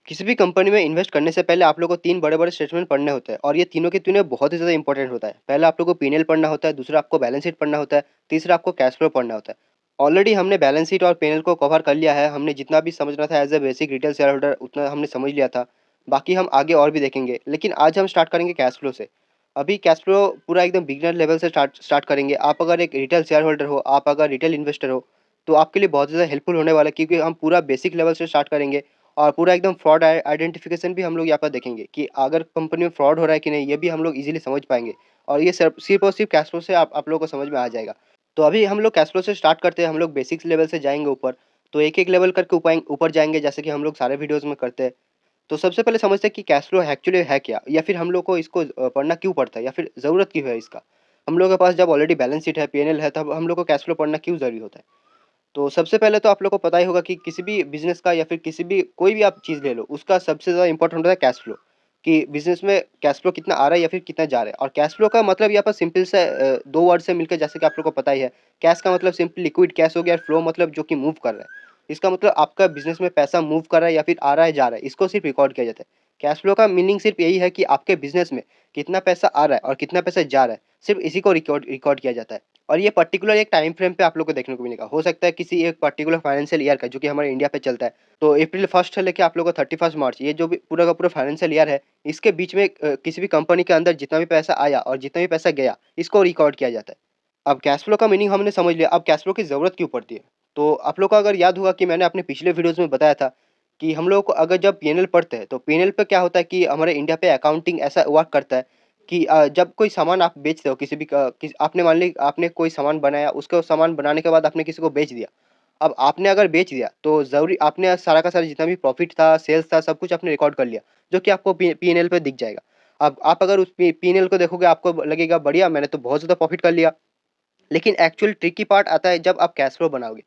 किसी भी कंपनी में इन्वेस्ट करने से पहले आप लोग को 3 बड़े-बड़े स्टेटमेंट पढ़ने होते हैं और ये तीनों के तीनों बहुत ही ज़्यादा इंपॉर्टेंट होता है। पहला आप लोग को पी&एल पढ़ना होता है, दूसरा आपको बैलेंस शीट पढ़ना होता है, तीसरा आपको कैश फ्लो पढ़ना होता है। ऑलरेडी हमने बैलेंस शीट और पी&एल को कवर कर लिया है, हमने जितना भी समझना था as a basic retail share holder उतना हमने समझ लिया था। बाकी हम आगे और भी देखेंगे, लेकिन आज हम स्टार्ट करेंगे कैश फ्लो से। अभी कैश फ्लो पूरा एकदम बिगिनर लेवल से स्टार्ट करेंगे। आप अगर एक रिटेल शेयर होल्डर हो, आप अगर रिटेल इन्वेस्टर हो, तो आपके लिए बहुत ज़्यादा हेल्पफुल होने वाला है क्योंकि हम पूरा बेसिक लेवल से स्टार्ट करेंगे और पूरा एकदम फ्रॉड आइडेंटिफिकेशन भी हम लोग यहाँ पर देखेंगे कि अगर कंपनी में फ्रॉड हो रहा है कि नहीं, ये भी हम लोग इजीली समझ पाएंगे और ये सिर्फ और सिर्फ कैश फ्लो से आप लोगों को समझ में आ जाएगा। तो अभी हम लोग कैश फ्लो से स्टार्ट करते हैं, हम लोग बेसिक्स लेवल से जाएंगे ऊपर। तो एक एक लेवल करके ऊपर जाएंगे जैसे कि हम लोग सारे वीडियोज़ में करते हैं। तो सबसे पहले समझते हैं कि कैश फ्लो एक्चुअली है क्या, या फिर हम लोग को इसको पढ़ना क्यों पड़ता है, या फिर ज़रूरत क्यों है इसका। हम लोग के पास जब ऑलरेडी बैलेंस शीट है, पी&एल है, तब हम लोग को कैश फ्लो पढ़ना क्यों ज़रूरी होता है। तो सबसे पहले तो आप लोग को पता ही होगा कि किसी भी बिज़नेस का या फिर किसी भी कोई भी आप चीज़ ले लो, उसका सबसे ज़्यादा इम्पोर्टेंट होता है कैश फ्लो, कि बिज़नेस में कैश फ्लो कितना आ रहा है या फिर कितना जा रहा है। और कैश फ्लो का मतलब यहाँ पर सिंपल से 2 वर्ड से मिलकर, जैसे कि आप लोग को पता ही है, कैश का मतलब सिंपली लिक्विड कैश हो गया और फ्लो मतलब जो कि मूव कर रहा है। इसका मतलब आपका बिज़नेस में पैसा मूव कर रहा है या फिर आ रहा है, जा रहा है, इसको सिर्फ रिकॉर्ड किया जाता है। कैश फ्लो का मीनिंग सिर्फ यही है कि आपके बिज़नेस में कितना पैसा आ रहा है और कितना पैसा जा रहा है, सिर्फ इसी को रिकॉर्ड रिकॉर्ड किया जाता है। और ये पर्टिकुलर एक टाइम फ्रेम पे आप लोग को देखने को मिलेगा। हो सकता है किसी एक पर्टिकुलर फाइनेंशियल ईयर का, जो कि हमारे इंडिया पे चलता है। तो अप्रैल 1 से लेके आप लोगों को 31 मार्च, ये जो भी पूरा का पूरा फाइनेंशियल ईयर है, इसके बीच में किसी भी कंपनी के अंदर जितना भी पैसा आया और जितना भी पैसा गया, इसको रिकॉर्ड किया जाता है। अब कैश फ्लो का मीनिंग हमने समझ लिया, अब कैश फ्लो की ज़रूरत क्यों पड़ती है? तो आप लोग को अगर याद होगा कि मैंने अपने पिछले वीडियोज़ में बताया था कि हम लोगों को अगर जब पी&एल पढ़ते हैं, तो पी&एल पे क्या होता है कि हमारे इंडिया पे अकाउंटिंग ऐसा वर्क करता है कि जब कोई सामान आप बेचते हो, किसी भी आपने मान ली आपने कोई सामान बनाया, उसको सामान बनाने के बाद आपने किसी को बेच दिया। अब आपने अगर बेच दिया, तो ज़रूरी आपने सारा का सारा जितना भी प्रॉफ़िट था, सेल्स था, सब कुछ आपने रिकॉर्ड कर लिया, जो कि आपको पी&एल पे दिख जाएगा। अब आप अगर उस पी&एल को देखोगे, आपको लगेगा बढ़िया, मैंने तो बहुत ज़्यादा प्रॉफ़िट कर लिया। लेकिन एक्चुअल ट्रिकी पार्ट आता है जब आप कैश फ्लो बनाओगे।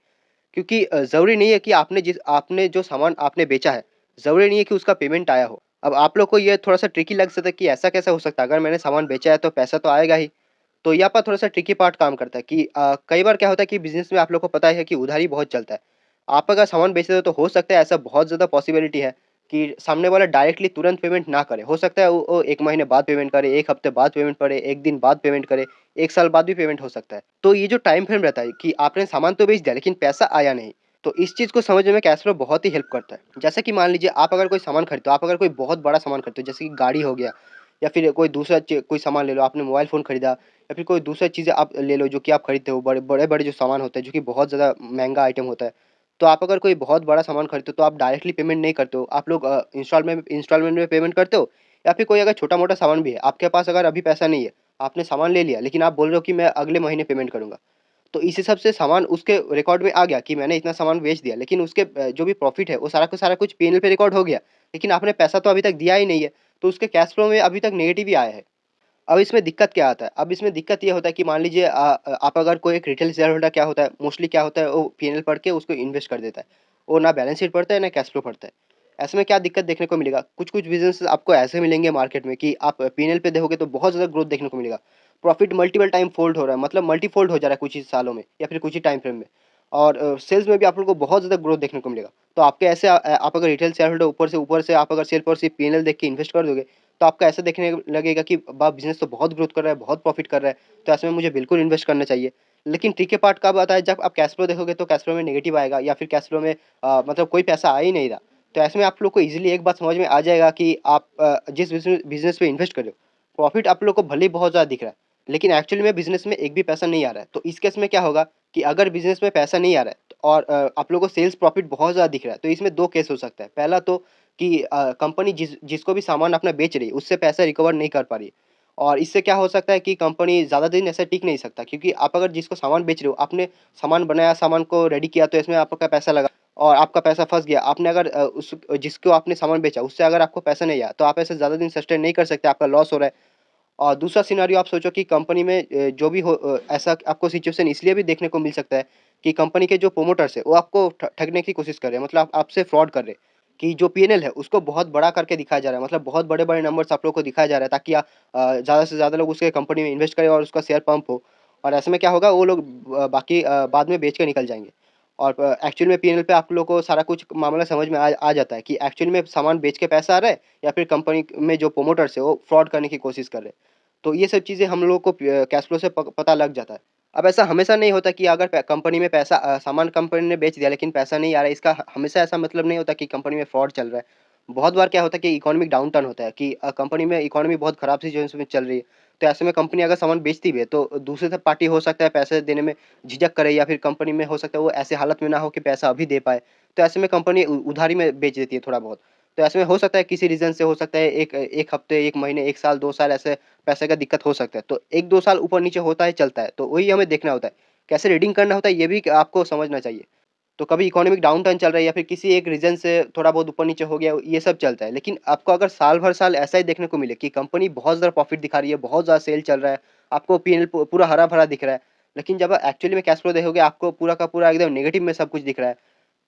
क्योंकि ज़रूरी नहीं है कि आपने जो सामान आपने बेचा है, ज़रूरी नहीं है कि उसका पेमेंट आया हो। अब आप लोग को ये थोड़ा-सा ट्रिकी लग सकता है कि ऐसा कैसे हो सकता है? अगर मैंने सामान बेचा है तो पैसा तो आएगा ही। तो यहाँ पर थोड़ा-सा ट्रिकी पार्ट काम करता है कि कई बार क्या होता है कि बिज़नेस में आप लोग को पता है कि उधारी बहुत चलता है। आप अगर सामान बेच रहे हो तो हो सकता है, ऐसा बहुत ज़्यादा पॉसिबिलिटी है कि सामने वाला डायरेक्टली तुरंत पेमेंट ना करे। हो सकता है वो 1 महीने बाद पेमेंट करे, 1 हफ्ते बाद पेमेंट करे, 1 दिन बाद पेमेंट करे, 1 साल बाद भी पेमेंट हो सकता है। तो ये जो टाइम फ्रेम रहता है कि आपने सामान तो बेच दिया लेकिन पैसा आया नहीं। तो इस चीज़ को समझने में कैश फ्लो बहुत ही हेल्प करता है। जैसे कि मान लीजिए आप अगर कोई सामान खरीदते हो, आप अगर कोई बहुत बड़ा सामान खरीदते हो, जैसे कि गाड़ी हो गया या फिर कोई दूसरा कोई सामान ले लो, आपने मोबाइल फ़ोन खरीदा या फिर कोई दूसरा चीज़ें आप ले लो जो कि आप खरीदते हो, बड़े-बड़े जो सामान होते हैं जो कि बहुत ज़्यादा महँगा आइटम होता है। तो आप अगर कोई बहुत बड़ा सामान खरीदते हो तो आप डायरेक्टली पेमेंट नहीं करते हो। आप लोग इंस्टॉलमेंट में पेमेंट करते हो, या फिर कोई अगर छोटा-मोटा सामान भी है, आपके पास अगर अभी पैसा नहीं है, आपने सामान ले लिया लेकिन आप बोल रहे हो कि मैं अगले महीने पेमेंट करूँगा। तो इस हिसाब से सामान उसके रिकॉर्ड में आ गया कि मैंने इतना सामान बेच दिया, लेकिन उसके जो भी प्रॉफ़िट है वो सारा का सारा कुछ पी&एल पे रिकॉर्ड हो गया। लेकिन आपने पैसा तो अभी तक दिया ही नहीं है, तो उसके कैश फ्लो में अभी तक नेगेटिव ही आया है। अब इसमें दिक्कत क्या आता है? अब इसमें दिक्कत ये होता है कि मान लीजिए आप अगर कोई एक रिटेल शेयर होल्डर, क्या होता है मोस्टली, क्या होता है, वो पी&एल पढ़ के उसको इन्वेस्ट कर देता है। वो ना बैलेंस शीट पढ़ता है, ना कैश फ्लो पढ़ता है। ऐसे में क्या दिक्कत देखने को मिलेगा? कुछ-कुछ बिज़नेस आपको ऐसे मिलेंगे मार्केट में कि आप पी&एल पे देखोगे तो बहुत ज़्यादा ग्रोथ देखने को मिलेगा। प्रॉफिट मल्टीपल टाइम फ़ोल्ड हो रहा है, मतलब मल्टी-फ़ोल्ड हो जा रहा है कुछ ही सालों में या फिर कुछ ही टाइम फ्रेम में। और सेल्स में भी आप लोगों को बहुत ज़्यादा ग्रोथ देखने को मिलेगा। तो आपके ऐसे आप अगर रिटेल शेयर होल्डर ऊपर से आप अगर सिर्फ़ और सिर्फ पी&एल देख के इन्वेस्ट कर दोगे, तो आपको ऐसा देखने लगेगा कि वाह! बिज़नेस तो बहुत ग्रोथ कर रहा है, बहुत प्रॉफ़िट कर रहा है, तो ऐसे में मुझे बिल्कुल इन्वेस्ट करना चाहिए। लेकिन ट्रिकी पार्ट कब आता है? जब आप कैश फ्लो देखोगे तो कैश फ्लो में नेगेटिव आएगा या फिर कैश फ्लो में मतलब कोई पैसा आ ही नहीं रहा। तो ऐसे में आप लोग को ईज़िली एक बात समझ में आ जाएगा कि आप जिस बिज़नेस में इन्वेस्ट कर रहे हो, प्रॉफ़िट आप लोग को भले ही बहुत ज़्यादा दिख रहा है, लेकिन एक्चुअली में बिज़नेस में एक भी पैसा नहीं आ रहा है। तो इस केस में क्या होगा कि अगर बिज़नेस में पैसा नहीं आ रहा है और आप लोगों को सेल्स प्रॉफ़िट बहुत ज़्यादा दिख रहा है, तो इसमें 2 केस हो सकता है। पहला तो कि कंपनी जिसको भी सामान अपना बेच रही है, उससे पैसा रिकवर नहीं कर पा रही है। और इससे क्या हो सकता है कि कंपनी ज़्यादा दिन ऐसे टिक नहीं सकता, क्योंकि आप अगर जिसको सामान बेच रहे हो, आपने सामान बनाया, सामान को रेडी किया, तो इसमें आपका पैसा लगा और आपका पैसा फँस गया। आपने अगर उस जिसको आपने सामान बेचा, उससे अगर आपको पैसा नहीं आया, तो आप ऐसे ज़्यादा दिन सस्टेन नहीं कर सकते, आपका लॉस हो रहा है। और दूसरा सिनेरियो आप सोचो कि कंपनी में जो भी हो, ऐसा आपको सिचुएशन इसलिए भी देखने को मिल सकता है कि कंपनी के जो प्रोमोटर्स हैं, वो आपको ठगने की कोशिश कर रहे हैं, मतलब आपसे फ्रॉड कर रहे हैं। कि जो पी&एल है उसको बहुत बड़ा करके दिखाया जा रहा है, मतलब बहुत बड़े-बड़े नंबर्स आप लोग को दिखाया जा रहा है, ताकि ज़्यादा से ज़्यादा लोग उसके कंपनी में इन्वेस्ट करें और उसका शेयर पंप हो। और ऐसे में क्या होगा, वो लोग बाकी बाद में बेच के निकल जाएँगे। और एक्चुअल में पी&ल पे आप लोगों को सारा कुछ मामला समझ में आ जाता है कि एक्चुअल में सामान बेच के पैसा आ रहा है या फिर कंपनी में जो प्रोमोटर्स है वो फ्रॉड करने की कोशिश कर रहे हैं। तो ये सब चीज़ें हम लोगों को कैश फ्लो से पता लग जाता है। अब ऐसा हमेशा नहीं होता कि अगर कंपनी में पैसा सामान कंपनी ने बेच दिया लेकिन पैसा नहीं आ रहा है, इसका हमेशा ऐसा मतलब नहीं होता कि कंपनी में फ्रॉड चल रहा है। बहुत बार क्या होता है कि इकोनॉमिक डाउनटर्न होता है कि कंपनी में इकोनॉमी बहुत खराब सिचुएशन में चल रही है। तो ऐसे में कंपनी अगर सामान बेचती भी है तो दूसरे से पार्टी हो सकता है पैसे देने में झिझक करे, या फिर कंपनी में हो सकता है वो ऐसे हालत में ना हो कि पैसा अभी दे पाए। तो ऐसे में कंपनी उधारी में बेच देती है थोड़ा बहुत। तो ऐसे में हो सकता है किसी रीज़न से, हो सकता है 1 हफ्ते, 1 महीने, 1 साल, 2 साल ऐसे पैसे का दिक्कत हो सकता है। तो 1-2 साल ऊपर-नीचे होता है, चलता है। तो वही हमें देखना होता है। कैसे रीडिंग करना होता है ये भी आपको समझना चाहिए। तो कभी इकोनॉमिक डाउनटर्न चल रहा है या फिर किसी एक रीज़न से थोड़ा बहुत ऊपर-नीचे हो गया, ये सब चलता है। लेकिन आपको अगर साल भर साल ऐसा ही देखने को मिले कि कंपनी बहुत ज़्यादा प्रॉफ़िट दिखा रही है, बहुत ज़्यादा सेल चल रहा है, आपको पी&ल पूरा हरा-भरा दिख रहा है। लेकिन जब एक्चुअली में कैश फ्लो देखोगे, आपको पूरा का पूरा एकदम नेगेटिव में सब कुछ दिख रहा है।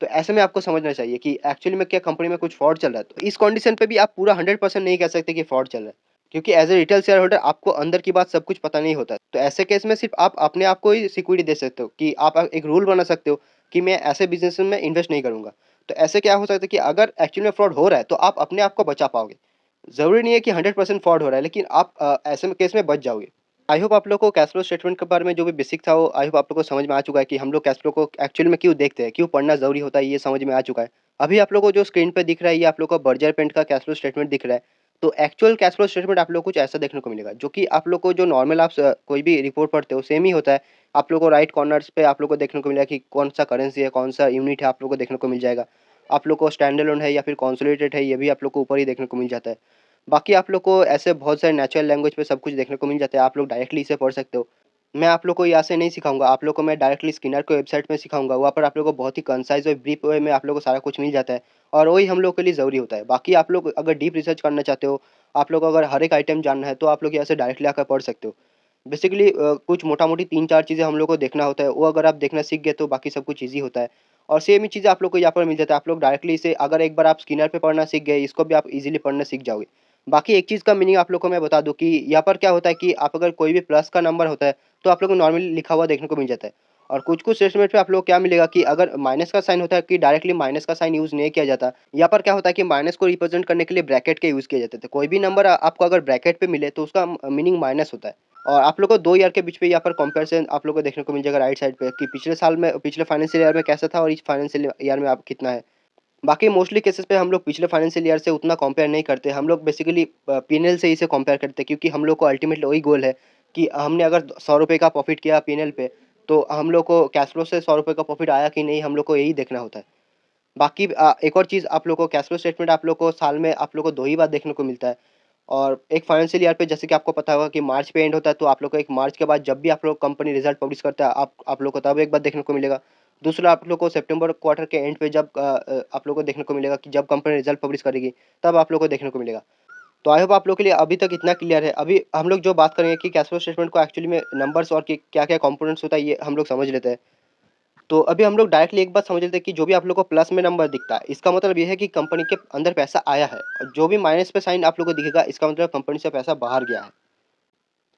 तो ऐसे में आपको समझना चाहिए कि एक्चुअली में क्या कंपनी में कुछ फ्रॉड चल रहा है। तो इस कंडीशन पे भी आप पूरा 100% नहीं कह सकते कि फ्रॉड चल रहा है। क्योंकि as a retail share holder आपको अंदर की बात सब कुछ पता नहीं होता है। तो ऐसे केस में सिर्फ़ आप अपने आप को ही सिक्योरिटी दे सकते हो कि आप एक रूल बना सकते हो कि मैं ऐसे बिज़नेस में इन्वेस्ट नहीं करूँगा। तो ऐसे क्या हो सकता है कि अगर एक्चुअली में फ्रॉड हो रहा है तो आप अपने आप को बचा पाओगे। ज़रूरी नहीं है कि 100% फ्रॉड हो रहा है, लेकिन आप ऐसे में केस में बच जाओगे। आई होप आप लोगों को कैश फ्लो स्टेटमेंट के बारे में जो भी बेसिक था वो आई होप आप लोगों को समझ में आ चुका है कि हम लोग कैश फ्लो को एक्चुअल में क्यों देखते हैं, क्यों पढ़ना ज़रूरी होता है, ये समझ में आ चुका है। अभी आप लोगों को जो स्क्रीन पे दिख रहा है ये आप लोगों को बर्जर पेंट का कैश फ्लो स्टेटमेंट दिख रहा है। तो एक्चुअल कैश फ्लो स्टेटमेंट आप लोगों को कुछ ऐसा देखने को मिलेगा, जो कि आप लोग को जो नॉर्मल आप कोई भी रिपोर्ट पढ़ते हो सेम ही होता है। आप लोगों को राइट कॉर्नर्स पे आप लोग को देखने को मिलेगा कि कौन-सा करेंसी है, कौन-सा यूनिट है, आप लोगों को देखने को मिल जाएगा। आप लोग को स्टैंड अलोन है या फिर कंसोलिडेटेड है, ये भी आप लोग को ऊपर ही देखने को मिल जाता है। बाकी आप लोग को ऐसे बहुत सारे नेचुरल लैंग्वेज पे सब कुछ देखने को मिल जाता है, आप लोग डायरेक्टली इसे पढ़ सकते हो। मैं आप लोग को यहाँ से नहीं सिखाऊँगा, आप लोग को मैं डायरेक्टली स्किनर के वेबसाइट में सिखाऊँगा, वहाँ पर आप लोग को बहुत ही कंसाइज़ और ब्रीफ वे में आप लोग को सारा कुछ मिल जाता है और वही हम लोग के लिए ज़रूरी होता है। बाकी आप लोग अगर डीप रिसर्च करना चाहते हो, आप लोग को अगर हर एक आइटम जानना है, तो आप लोग यहाँ से डायरेक्टली आकर पढ़ सकते हो। बेसिकली कुछ मोटा-मोटी 3-4 चीज़ें हम लोग को देखना होता है, वो अगर आप देखना सीख गए तो बाकी सब कुछ ईज़ी होता है। और सेम ही चीज़ें आप लोग को यहाँ पर मिल जाता है, आप लोग डायरेक्टली इसे अगर एक बार आप स्किनर पे पढ़ना सीख गए, इसको भी आप ईज़िली पढ़ना सीख जाओगे। बाकी एक चीज़ का मीनिंग आप लोग को मैं बता दूँ कि यहाँ पर क्या होता है कि आप अगर कोई भी प्लस का नंबर होता है, तो आप लोग को नॉर्मली लिखा हुआ देखने को मिल जाता है। और कुछ-कुछ स्टेटमेंट पे आप लोग को क्या मिलेगा कि अगर माइनस का साइन होता है कि डायरेक्टली माइनस का साइन यूज़ नहीं किया जाता। यहाँ पर क्या होता है कि माइनस को रिप्रेज़ेंट करने के लिए ब्रैकेट के यूज़ किए जाते थे। कोई भी नंबर आपको अगर ब्रैकेट पे मिले तो उसका मीनिंग माइनस होता है। और आप लोग को 2 ईयर के बीच पे यहाँ पर कंपैरिज़न आप लोग को देखने को मिल जाएगा राइट साइड पे कि पिछले साल में, पिछले फाइनेंशियल ईयर में कैसा था और इस फाइनेंशियल ईयर में आप कितना है। बाकी मोस्टली केसेस पे हम लोग पिछले फाइनेंशियल ईयर से उतना कंपेयर नहीं करते। हम लोग बेसिकली पी&ल से इसे कंपेयर करते हैं, क्योंकि हम लोग को अल्टीमेटली वही गोल है कि हमने अगर ₹100 का प्रॉफ़िट किया पी&ल पे, तो हम लोग को कैश फ्लो से ₹100 का प्रॉफ़िट आया कि नहीं, हम लोग को यही देखना होता है। बाकी एक और चीज़ आप लोग को कैश फ्लो स्टेटमेंट आप लोग को साल में आप लोग को 2 ही बार देखने को मिलता है। और एक फाइनेंशियल ईयर पे जैसे कि आपको पता होगा कि मार्च पे एंड होता है, तो आप लोग को एक मार्च के बाद जब भी आप लोग कंपनी रिज़ल्ट पब्लिश करता है, आप लोग को तब एक बार देखने को मिलेगा। दूसरा आप लोग को सितंबर क्वार्टर के एंड पे जब आप लोग को देखने को मिलेगा कि जब कंपनी रिज़ल्ट पब्लिश करेगी, तब आप लोग को देखने को मिलेगा। तो आई होप आप लोग के लिए अभी तक इतना क्लियर है। अभी हम लोग जो बात करेंगे कि कैश फ्लो स्टेटमेंट को एक्चुअली में नंबर्स और कि क्या-क्या कंपोनेंट्स होता है, ये हम लोग समझ लेते हैं। तो अभी हम लोग डायरेक्टली एक बात समझ लेते हैं कि जो भी आप लोग को प्लस में नंबर दिखता है, इसका मतलब ये है कि कंपनी के अंदर पैसा आया है, और जो भी माइनस पे साइन आप लोग को दिखेगा, इसका मतलब कंपनी से पैसा बाहर गया है।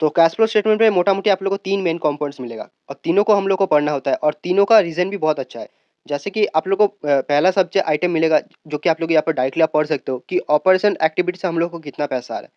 तो कैश फ्लो स्टेटमेंट में मोटा-मोटी आप लोग को 3 मेन कंपोनेंट्स मिलेगा और तीनों को हम लोग को पढ़ना होता है और तीनों का रीज़न भी बहुत अच्छा है। जैसे कि आप लोग को पहला सबसे आइटम मिलेगा, जो कि आप लोग यहाँ पर डायरेक्टली आप पढ़ सकते हो कि ऑपरेशन एक्टिविटी से हम लोग को कितना पैसा आ रहा है।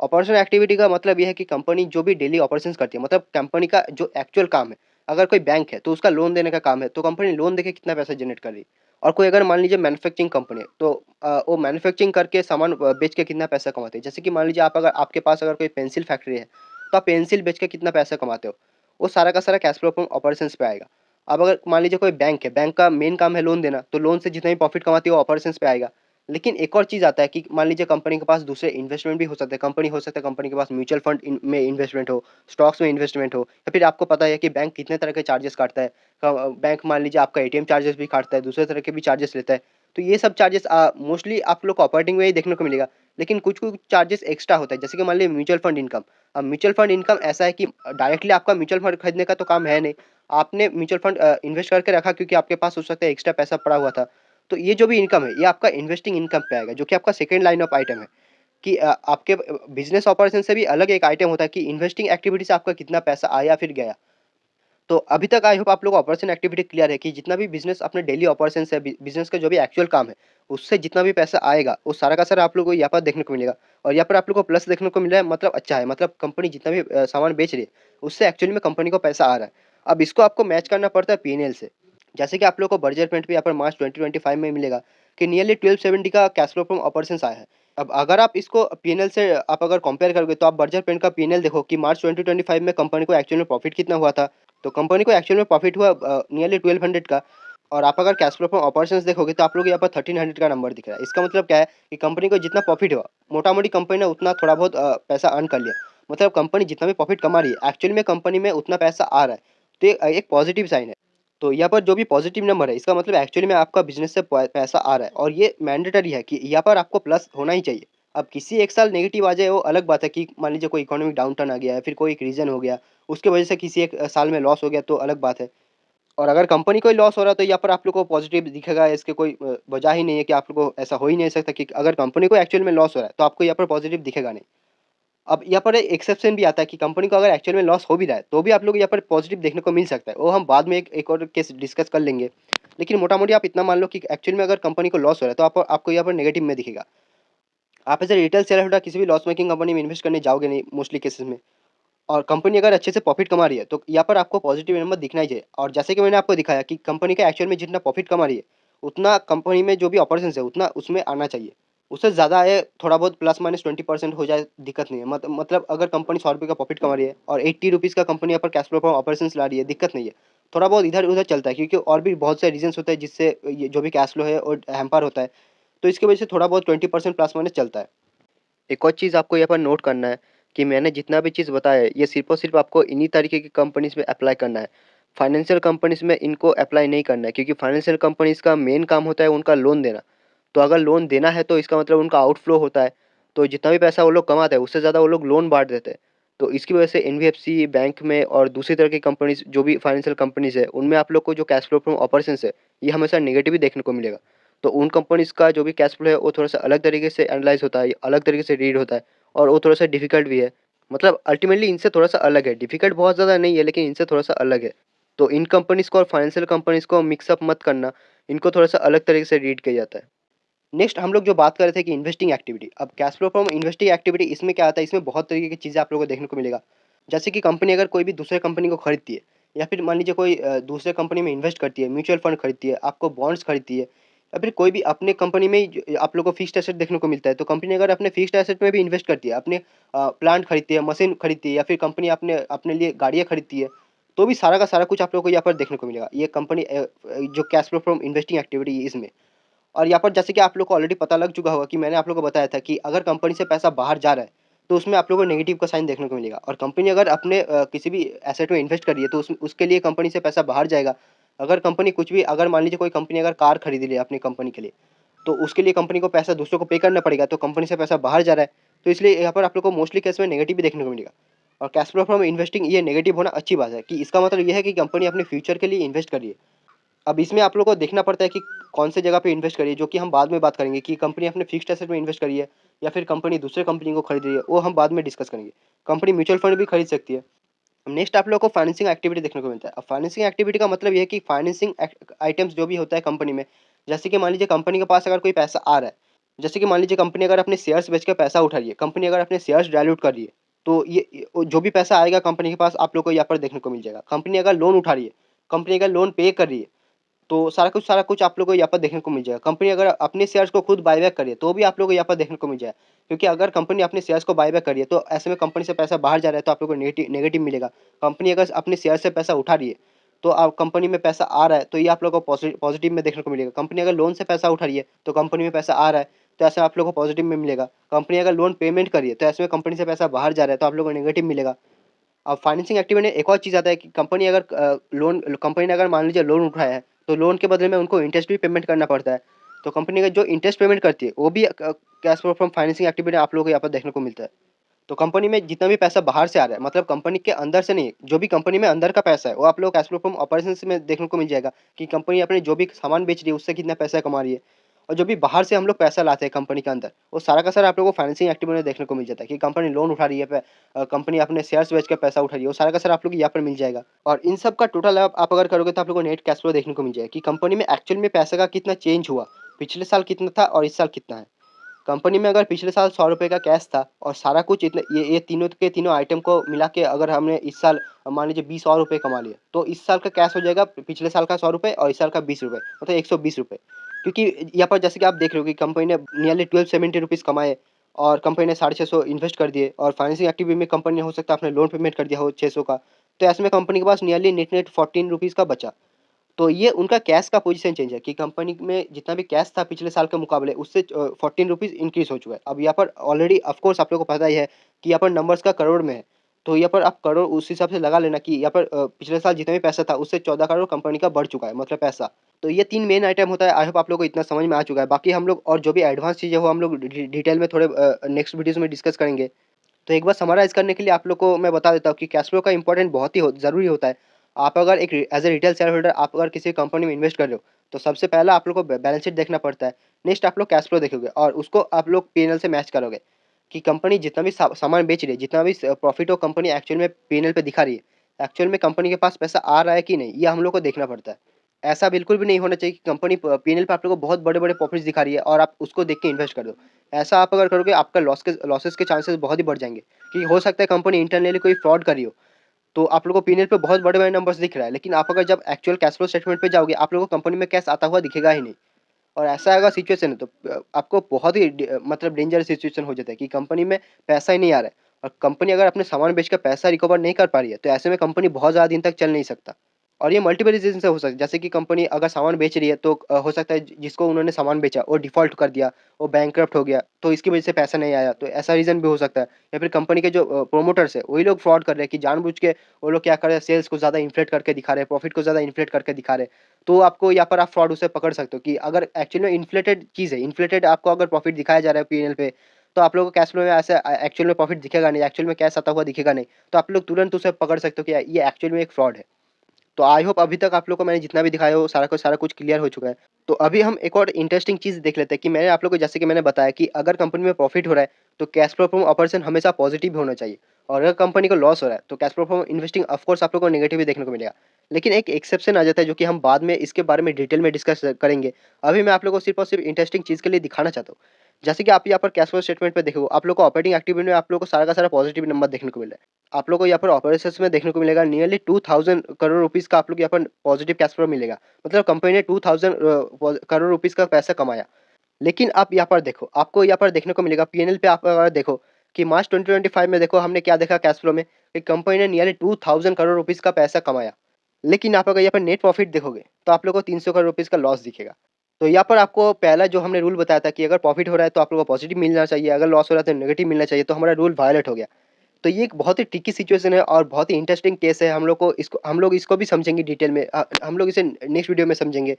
ऑपरेशन एक्टिविटी का मतलब ये है कि कंपनी जो भी डेली ऑपरेशंस करती है, मतलब कंपनी का जो एक्चुअल काम है। अगर कोई बैंक है तो उसका लोन देने का काम है, तो कंपनी लोन देके कितना पैसा जनरेट कर रही है। और कोई अगर मान लीजिए मैन्युफैक्चरिंग कंपनी है, तो वो मैन्युफैक्चरिंग करके सामान बेच के कितना पैसा कमाते हैं। जैसे कि मान लीजिए आप अगर आपके पास अगर कोई पेंसिल फैक्ट्री है, तो आप पेंसिल बेच के कितना पैसा कमाते हो, वो सारा का सारा कैश फ्लो फ्रॉम ऑपरेशंस पे आएगा। अब अगर मान लीजिए कोई बैंक है, बैंक का मेन काम है लोन देना, तो लोन से जितना भी प्रॉफिट कमाती है वो ऑपरेशंस पे आएगा। लेकिन एक और चीज़ आता है कि मान लीजिए कंपनी के पास दूसरे इन्वेस्टमेंट भी हो सकते हैं। कंपनी हो सकता है कंपनी के पास म्यूचुअल फंड में इन्वेस्टमेंट हो, स्टॉक्स में इन्वेस्टमेंट हो, या फिर आपको पता है कि बैंक कितने तरह के चार्जेस काटता है। बैंक मान लीजिए आपका एटीएम चार्जेस भी काटता है, दूसरे तरह के भी चार्जेस लेता है। तो ये सब चार्जेस मोस्टली आप लोग को ऑपरेटिंग में ही देखने को मिलेगा। लेकिन कुछ-कुछ चार्जेस एक्स्ट्रा होता है, जैसे कि मान लीजिए म्यूचुअल फंड इनकम। अब म्यूचुअल फंड इनकम ऐसा है कि डायरेक्टली आपका म्यूचुअल फंड खरीदने का तो काम है नहीं। आपने म्यूचुअल फंड इन्वेस्ट करके रखा क्योंकि आपके पास हो सकता है एक्स्ट्रा पैसा पड़ा हुआ था। तो ये जो भी इनकम है, ये आपका इन्वेस्टिंग इनकम पे आएगा, जो कि आपका सेकंड लाइन ऑफ आइटम है कि आपके बिज़नेस ऑपरेशन से भी अलग एक आइटम होता है कि इन्वेस्टिंग एक्टिविटी से आपका कितना पैसा आया फिर गया। तो अभी तक आई होप आप लोगों को ऑपरेशन एक्टिविटी क्लियर है कि जितना भी बिज़नेस अपने डेली ऑपरेशंस है, बिज़नेस का जो भी एक्चुअल काम है, उससे जितना भी पैसा आएगा, वो सारा का सारा आप लोगों को यहाँ पर देखने को मिलेगा। और यहाँ पर आप लोगों को प्लस देखने को मिल रहा है, मतलब अच्छा है, मतलब कंपनी जितना भी सामान बेच रही है, उससे एक्चुअली में कंपनी को पैसा आ रहा है। अब इसको आपको मैच करना पड़ता है पीएनएल से। जैसे कि आप लोगों को बर्जर पेंट पे यहाँ पर मार्च 2025 में मिलेगा कि नियरली 1270 का कैश फ्लो फ्रॉम ऑपरेशंस आया है। अब अगर आप इसको पीएनएल से आप अगर कंपेयर करोगे तो आप बर्जर पेंट का पीएनएल देखो कि मार्च 2025 में कंपनी को एक्चुअल में प्रॉफिट कितना हुआ था। तो कंपनी को एक्चुअल में प्रॉफिट हुआ नियरली 1200 का। और आप अगर कैश फ्लो फ्रॉम ऑपरेशंस देखोगे तो आप लोग यहाँ पर 1300 का नंबर दिख रहा है। इसका मतलब क्या है कि कंपनी को जितना प्रॉफिट हुआ, मोटा मोटी कंपनी ने उतना थोड़ा बहुत पैसा अर्न कर लिया। मतलब कंपनी जितना भी प्रॉफिट कमा रही है, एक्चुअली में कंपनी में उतना पैसा आ रहा है। तो ये एक पॉजिटिव साइन है। तो यहाँ पर जो भी पॉजिटिव नंबर है, इसका मतलब एक्चुअली में आपका बिजनेस से पैसा आ रहा है, और ये मैंडेटरी है कि यहाँ पर आपको प्लस होना ही चाहिए। अब किसी एक साल नेगेटिव आ जाए वो अलग बात है कि मान लीजिए कोई इकोनॉमिक डाउन टर्न आ गया है, फिर कोई एक रीजन हो गया, उसके वजह से किसी एक साल में लॉस हो गया तो अलग बात है। और अगर कंपनी को ही लॉस हो रहा है तो यहाँ पर आप लोग को पॉजिटिव दिखेगा, इसके कोई वजह ही नहीं है कि आप लोग को ऐसा हो ही नहीं सकता कि अगर कंपनी को एक्चुअल में लॉस हो रहा है तो आपको यहाँ पर पॉजिटिव दिखेगा नहीं। अब यहाँ पर एक एक्सेप्शन भी आता है कि कंपनी को अगर एक्चुअल में लॉस हो भी रहा है तो भी आप लोग यहाँ पर पॉजिटिव देखने को मिल सकता है, वो हम बाद में एक और केस डिस्कस कर लेंगे। लेकिन मोटा मोटी आप इतना मान लो कि एक्चुअल में अगर कंपनी को लॉस हो रहा है तो आपको यहाँ पर नेगेटिव में दिखेगा। आप as a retail shareholder किसी भी लॉस मेकिंग कंपनी में इन्वेस्ट करने जाओगे नहीं मोस्टली केसेस में। और कंपनी अगर अच्छे से प्रॉफिट कमा रही है तो यहाँ पर आपको पॉजिटिव नंबर दिखना ही चाहिए। और जैसे कि मैंने आपको दिखाया कि कंपनी का एक्चुअल में जितना प्रॉफिट कमा रही है, उतना कंपनी में जो भी ऑपरेशन है उतना उसमें आना चाहिए। उससे ज़्यादा आए, थोड़ा बहुत प्लस माइनस 20% हो जाए, दिक्कत नहीं है। मतलब अगर कंपनी 100 रुपये का प्रॉफिट कमा रही है और 80 रुपीज़ का कंपनी यहाँ पर कैश फ्लो ऑपरेशन ला रही है, दिक्कत नहीं है। थोड़ा बहुत इधर उधर चलता है क्योंकि और भी बहुत से रीजंस होते हैं जिससे ये जो भी कैश फ्लो है और हैम्पर होता है। तो इसकी वजह से थोड़ा बहुत 20% प्लस माइनस चलता है। एक और चीज़ आपको यहाँ पर नोट करना है कि मैंने जितना भी चीज़ बताया है, ये सिर्फ़ और सिर्फ़ आपको इन्हीं तरीके की कंपनीज़ में अप्लाई करना है। फाइनेंशियल कंपनीज़ में इनको अप्लाई नहीं करना है, क्योंकि फाइनेंशियल कंपनीज़ का मेन काम होता है उनका लोन देना। तो अगर लोन देना है तो इसका मतलब उनका आउटफ्लो होता है। तो जितना भी पैसा वो लोग कमाते हैं उससे ज़्यादा वो लोग लोन बाँट देते हैं। तो इसकी वजह से एनबीएफसी बैंक में और दूसरी तरह की कंपनीज़ जो भी फाइनेंशियल कंपनीज़ है, उनमें आप लोग को जो कैश फ्लो फ्रॉम ऑपरेशंस है, ये हमेशा नेगेटिव ही देखने को मिलेगा। तो उन कंपनीज़ का जो भी कैश फ्लो है वो थोड़ा-सा अलग तरीके से एनालाइज़ होता है, अलग तरीके से रीड होता है। और वो थोड़ा-सा डिफ़िकल्ट भी है। मतलब अल्टीमेटली इनसे थोड़ा-सा अलग है, डिफ़िकल्ट बहुत ज़्यादा नहीं है लेकिन इनसे थोड़ा-सा अलग है। तो इन कंपनीज़ को और फाइनेंशियल कंपनीज़ को मिक्स अप मत करना, इनको थोड़ा-सा अलग तरीके से रीड किया जाता है। नेक्स्ट हम लोग जो बात कर रहे थे कि इन्वेस्टिंग एक्टिविटी, अब cash flow from investing activity इसमें क्या आता है, इसमें बहुत तरीके की चीज़ें आप लोगों को देखने को मिलेगा। जैसे कि कंपनी अगर कोई भी दूसरे कंपनी को खरीदती है, या फिर मान लीजिए कोई दूसरे कंपनी में इन्वेस्ट करती है, म्यूचुअल फंड खरीदती है, आपको बॉन्ड्स खरीदती है, या फिर कोई भी अपने कंपनी में ही आप लोग को फिक्स्ड एसेट देखने को मिलता है। तो कंपनी अगर अपने फिक्स्ड एसेट में भी इन्वेस्ट करती है, अपने प्लांट खरीदती है, मशीन खरीदती है, या फिर कंपनी अपने अपने लिए गाड़ियाँ खरीदती है, तो भी सारा का सारा कुछ आप लोग को यहाँ पर देखने को मिलेगा। ये कंपनी जो cash flow from investing activity इसमें। और यहाँ पर जैसे कि आप लोग को ऑलरेडी पता लग चुका होगा कि मैंने आप लोगों को बताया था कि अगर कंपनी से पैसा बाहर जा रहा है, तो उसमें आप लोगों को नेगेटिव का साइन देखने को मिलेगा। और कंपनी अगर अपने किसी भी एसेट में इन्वेस्ट कर रही है तो उसके लिए कंपनी से पैसा बाहर जाएगा। अगर कंपनी कुछ भी, अगर मान लीजिए कोई कंपनी अगर कार खरीद ली अपनी कंपनी के लिए, तो उसके लिए कंपनी को पैसा दूसरों को पे करना पड़ेगा, तो कंपनी से पैसा बाहर जा रहा है। तो इसलिए यहाँ पर आप लोग को मोस्टली केस में नेगेटिव भी देखने को मिलेगा। और कैश फ्लो फ्रॉम इन्वेस्टिंग ये नेगेटिव होना अच्छी बात है कि इसका मतलब ये है कि कंपनी अपने फ्यूचर के लिए इन्वेस्ट कर रही है। अब इसमें आप लोगों को देखना पड़ता है कि कौन से जगह पे इन्वेस्ट करिए, जो कि हम बाद में बात करेंगे कि कंपनी अपने फिक्स्ड एसेट में इन्वेस्ट करी है या फिर कंपनी दूसरे कंपनी को खरीद रही है, वो हम बाद में डिस्कस करेंगे। कंपनी म्यूचुअल फंड भी खरीद सकती है। नेक्स्ट आप लोगों को फाइनेंसिंग एक्टिविटी देखने को मिलता है। अब फाइनेंसिंग एक्टिविटी का मतलब ये है कि फाइनेंसिंग आइटम्स जो भी होता है कंपनी में, जैसे कि मान लीजिए कंपनी के पास अगर कोई पैसा आ रहा है, जैसे कि मान लीजिए कंपनी अगर अपने शेयर्स बेच के पैसा उठा रही है, कंपनी अगर अपने शेयर्स डायल्यूट कर रही है, तो वो जो भी पैसा आएगा कंपनी के पास आप लोग को यहाँ पर देखने को मिल जाएगा। कंपनी अगर लोन उठा रही है, कंपनी अगर लोन पे कर रही है, तो सारा कुछ आप लोगों को यहाँ पर देखने को मिल जाएगा। कंपनी अगर अपने शेयर्स को खुद बायबैक करे तो भी आप लोगों को यहाँ पर देखने को मिल जाएगा। क्योंकि अगर कंपनी अपने शेयर्स को बायबैक करिए तो ऐसे में कंपनी से पैसा बाहर जा रहा है तो आप लोगों को नेगेटिव नेगेटिव मिलेगा। कंपनी अगर अपने शेयर से पैसा उठा रही है तो आप कंपनी में पैसा आ रहा है तो ये आप लोगों को पॉजिटिव में देखने को मिलेगा। कंपनी अगर लोन से पैसा उठा रही है तो कंपनी में पैसा आ रहा है, तो ऐसे आप लोगों को पॉजिटिव में मिलेगा। कंपनी अगर लोन पेमेंट करिए तो ऐसे में कंपनी से पैसा बाहर जा रहा है तो आप लोगों को नेगेटिव मिलेगा। अब फाइनेंसिंग एक्टिविटी में एक और चीज़ आता है कि कंपनी अगर कंपनी ने अगर मान लीजिए लोन उठाया है तो लोन के बदले में उनको इंटरेस्ट भी पेमेंट करना पड़ता है। तो कंपनी का जो इंटरेस्ट पेमेंट करती है वो भी cash flow from financing activity आप लोगों को यहाँ पर देखने को मिलता है। तो कंपनी में जितना भी पैसा बाहर से आ रहा है, मतलब कंपनी के अंदर से नहीं, जो भी कंपनी में अंदर का पैसा है वो आप लोग कैश फ्लो फ्रॉम ऑपरेशन में देखने को मिल जाएगा कि कंपनी अपने जो भी सामान बेच रही है उससे कितना पैसा कमा रही है। और जो भी बाहर से हम लोग पैसा लाते हैं कंपनी के अंदर, वो सारा का सारा आप लोगों को फाइनेंसिंग एक्टिविटी में देखने को मिल जाता है कि कंपनी लोन उठा रही है, कंपनी अपने शेयर्स बेच के पैसा उठा रही है, वो सारा का सारा आप लोग को यहाँ पर मिल जाएगा। और इन सब का टोटल आप अगर करोगे तो आप लोगों को नेट कैश फ्लो देखने को मिल जाएगा कि कंपनी में एक्चुअल में पैसे का कितना चेंज हुआ, पिछले साल कितना था और इस साल कितना है। कंपनी में अगर पिछले साल ₹100 का कैश था और सारा कुछ इतने ये तीनों के तीनों आइटम को मिला के अगर हमने इस साल मान लीजिए 20 और रुपए कमा लिए, तो इस साल का कैश हो जाएगा पिछले साल का ₹100 और इस साल का ₹20, मतलब ₹120। क्योंकि यहाँ पर जैसे कि आप देख रहे हो कि कंपनी ने नियरली ₹1270 कमाए और कंपनी ने 650 इन्वेस्ट कर दिए और फाइनेंसिंग एक्टिविटी में कंपनी ने हो सकता है अपने लोन पेमेंट कर दिया हो 600 का। तो ऐसे में कंपनी के पास नियरली नेट-नेट ₹14 का बचा। तो ये उनका कैश का पोजीशन चेंज है कि कंपनी में जितना भी कैश था पिछले साल के मुकाबले उससे ₹14 इंक्रीज़ हो चुका है। अब यहाँ पर ऑलरेडी ऑफ कोर्स आप लोगों को पता ही है कि यहाँ पर नंबर्स का करोड़ में है। तो यहाँ पर आप करोड़ उस हिसाब से लगा लेना कि यहाँ पर पिछले साल जितना भी पैसा था उससे 14 करोड़ कंपनी का बढ़ चुका है मतलब पैसा। तो ये 3 मेन आइटम होता है। आई होप आप लोगों को इतना समझ में आ चुका है। बाकी हम लोग और जो भी एडवांस चीज़ है वो हम लोग डिटेल में थोड़े नेक्स्ट वीडियोज़ में डिस्कस करेंगे। तो एक बार समराइज़ करने के लिए आप लोग को मैं बता देता हूँ कि कैश फ्लो का इम्पोर्टेंट बहुत ही ज़रूरी होता है। आप अगर एक as a retail share holder आप अगर किसी कंपनी में इन्वेस्ट कर रहे हो, तो सबसे पहला आप लोग को बैलेंस शीट देखना पड़ता है। नेक्स्ट आप लोग कैश फ्लो देखोगे और उसको आप लोग पी&एल से मैच करोगे कि कंपनी जितना भी सामान बेच रही है, जितना भी प्रॉफिट हो कंपनी एक्चुअल में पी&एल पे दिखा रही है। एक्चुअल में कंपनी के पास पैसा आ रहा है कि नहीं, ये हम लोग को देखना पड़ता है। ऐसा बिल्कुल भी नहीं होना चाहिए कि कंपनी पी&एल पे आप लोग को बहुत बड़े-बड़े प्रॉफिट्स दिखा रही है और आप उसको देख के इन्वेस्ट कर दो। ऐसा आप अगर करोगे आपका लॉसेस के चांसेस बहुत ही बढ़ जाएँगे कि हो सकता है कंपनी इंटरनली कोई फ्रॉड कर रही हो। तो आप लोगों को पी&एल पे बहुत बड़े-बड़े नंबर्स दिख रहा है, लेकिन आप अगर जब एक्चुअल कैश फ्लो स्टेटमेंट पे जाओगे, आप लोगों को कंपनी में कैश आता हुआ दिखेगा ही नहीं। और ऐसा अगर सिचुएशन है तो आपको बहुत ही मतलब डेंजरस सिचुएशन हो जाता है कि कंपनी में पैसा ही नहीं आ रहा है और कंपनी अगर अपने सामान बेच कर पैसा रिकवर नहीं कर पा रही है, तो ऐसे में कंपनी बहुत ज़्यादा दिन तक चल नहीं सकता। और ये मल्टीपल रीज़न से हो सकता है, जैसे कि कंपनी अगर सामान बेच रही है तो हो सकता है जिसको उन्होंने सामान बेचा वो डिफ़ॉल्ट कर दिया, वो बैंकरप्ट हो गया, तो इसकी वज़ह से पैसा नहीं आया, तो ऐसा रीज़न भी हो सकता है। या फिर कंपनी के जो प्रोमोटर्स हैं, वही लोग फ्रॉड कर रहे हैं कि जानबूझ के वो लोग क्या कर रहे हैं, सेल्स को ज़्यादा इन्फ्लेट करके दिखा रहे हैं, प्रॉफिट को ज़्यादा इन्फ्लेट करके दिखा रहे हैं। तो आपको यहाँ पर आप फ्रॉड उसे पकड़ सकते हो कि अगर एक्चुअल में इन्फ्लेटेड चीज़ है, इन्फ्लेटेड आपको अगर प्रॉफिट दिखाया जा रहा है पी&एल पे, तो आप लोगों को कैश फ्लो में ऐसा एक्चुअल में प्रॉफिट दिखेगा नहीं, एक्चुअल में कैश आता हुआ दिखेगा नहीं। तो आप लोग तुरंत उसे पकड़ सकते हो कि ये एक्चुअल में एक फ्रॉड है। तो आई होप अभी तक आप लोग को मैंने जितना भी दिखाया हो सारा का सारा कुछ क्लियर हो चुका है। तो अभी हम एक और इंटरेस्टिंग चीज़ देख लेते हैं कि मैंने आप लोग को जैसे कि मैंने बताया कि अगर कंपनी में प्रॉफिट हो रहा है, तो कैश फ्लो फ्रॉम ऑपरेशन हमेशा पॉजिटिव होना चाहिए और अगर कंपनी को लॉस हो रहा है, तो cash flow from investing of course आप लोग को नेगेटिव ही देखने को मिलेगा। लेकिन एक एक्सेप्शन आ जाता है जो कि हम बाद में इसके बारे में डिटेल में डिस्कस करेंगे। अभी मैं आप लोगों को सिर्फ और सिर्फ इंटरेस्टिंग चीज़ के लिए दिखाना चाहता हूँ। जैसे कि आप यहाँ पर कैश फ्लो स्टेटमेंट पे देखो, आप लोग को ऑपरेटिंग एक्टिविटी में आप लोग को सारा का सारा पॉजिटिव नंबर देखने को मिल रहा है। आप लोग को यहाँ पर ऑपरेशंस में देखने को मिलेगा नियरली 2000 करोड़ रुपीज़ का आप लोग यहाँ पर पॉजिटिव कैश फ्लो मिलेगा। मतलब कंपनी ने 2000 करोड़ रुपीज़ का पैसा कमाया। लेकिन आप यहाँ पर देखो, आपको यहाँ पर देखने को मिलेगा पी&एल पे आप अगर देखो कि मार्च 2025 में देखो हमने क्या देखा कैश फ्लो में कि कंपनी ने नियरली 2000 करोड़ रुपीज़ का पैसा कमाया। लेकिन आप अगर यहाँ पर नेट प्रॉफिट देखोगे, तो आप लोगों को 300 करोड़ रुपीज़ का लॉस दिखेगा। तो यहाँ पर आपको पहला जो हमने रूल बताया था कि अगर प्रॉफिट हो रहा है तो आप लोगों को पॉजिटिव मिलना चाहिए, अगर लॉस हो रहा है तो नेगेटिव मिलना चाहिए, तो हमारा रूल वायलेट हो गया। तो ये एक बहुत ही ट्रिकी सिचुएशन है और बहुत ही इंटरेस्टिंग केस है। हम लोग इसको भी समझेंगे डिटेल में। हम लोग इसे नेक्स्ट वीडियो में समझेंगे।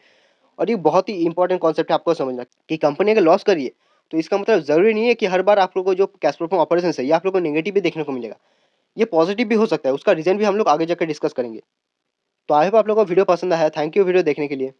और ये बहुत ही इंपॉर्टेंट कॉन्सेप्ट है आपको समझना कि कंपनी अगर लॉस करिए, तो इसका मतलब ज़रूरी नहीं है कि हर बार आप लोगों को जो कैश फ्लो फ्रॉम ऑपरेशंस है, ये आप लोगों को नेगेटिव भी देखने को मिलेगा। ये पॉजिटिव भी हो सकता है, उसका रीज़न भी हम लोग आगे जाकर डिस्कस करेंगे। तो आई होप आप लोगों को वीडियो पसंद आया है। थैंक यू वीडियो देखने के लिए।